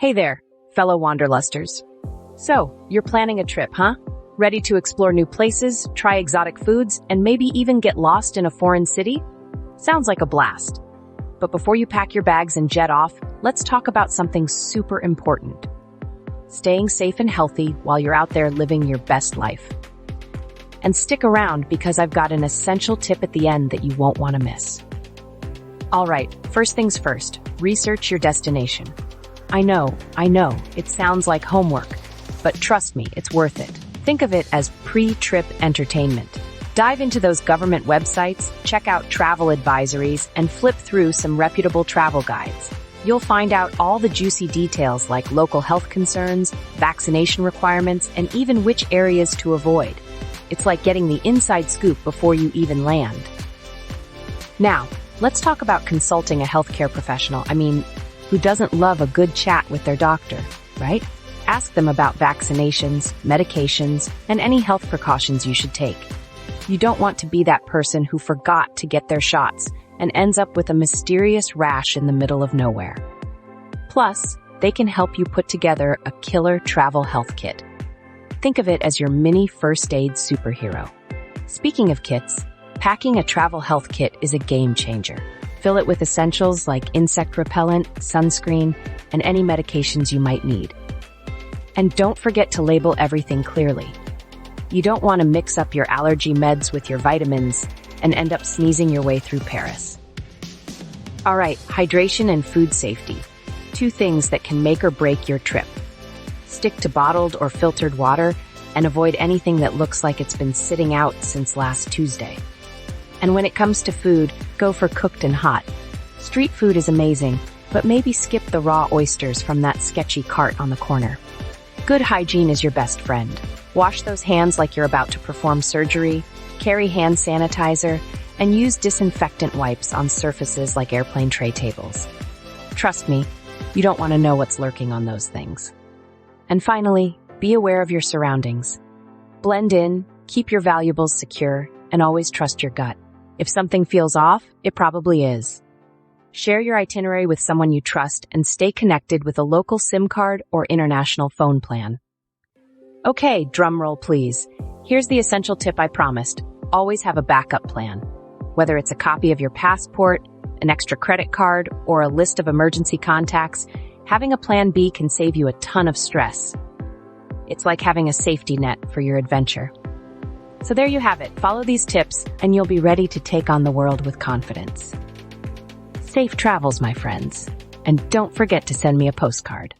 Hey there, fellow wanderlusters. So, you're planning a trip, huh? Ready to explore new places, try exotic foods, and maybe even get lost in a foreign city? Sounds like a blast. But before you pack your bags and jet off, let's talk about something super important. Staying safe and healthy while you're out there living your best life. And stick around because I've got an essential tip at the end that you won't want to miss. All right, first things first, research your destination. I know, it sounds like homework, but trust me, it's worth it. Think of it as pre-trip entertainment. Dive into those government websites, check out travel advisories, and flip through some reputable travel guides. You'll find out all the juicy details like local health concerns, vaccination requirements, and even which areas to avoid. It's like getting the inside scoop before you even land. Now, let's talk about consulting a healthcare professional. Who doesn't love a good chat with their doctor, right? Ask them about vaccinations, medications, and any health precautions you should take. You don't want to be that person who forgot to get their shots and ends up with a mysterious rash in the middle of nowhere. Plus, they can help you put together a killer travel health kit. Think of it as your mini first aid superhero. Speaking of kits, packing a travel health kit is a game changer. Fill it with essentials like insect repellent, sunscreen, and any medications you might need. And don't forget to label everything clearly. You don't want to mix up your allergy meds with your vitamins and end up sneezing your way through Paris. All right, hydration and food safety. Two things that can make or break your trip. Stick to bottled or filtered water and avoid anything that looks like it's been sitting out since last Tuesday. And when it comes to food, go for cooked and hot. Street food is amazing, but maybe skip the raw oysters from that sketchy cart on the corner. Good hygiene is your best friend. Wash those hands like you're about to perform surgery, carry hand sanitizer, and use disinfectant wipes on surfaces like airplane tray tables. Trust me, you don't want to know what's lurking on those things. And finally, be aware of your surroundings. Blend in, keep your valuables secure, and always trust your gut. If something feels off, it probably is. Share your itinerary with someone you trust and stay connected with a local SIM card or international phone plan. Okay, drum roll please. Here's the essential tip I promised. Always have a backup plan. Whether it's a copy of your passport, an extra credit card, or a list of emergency contacts, having a plan B can save you a ton of stress. It's like having a safety net for your adventure. So there you have it. Follow these tips and you'll be ready to take on the world with confidence. Safe travels, my friends. And don't forget to send me a postcard.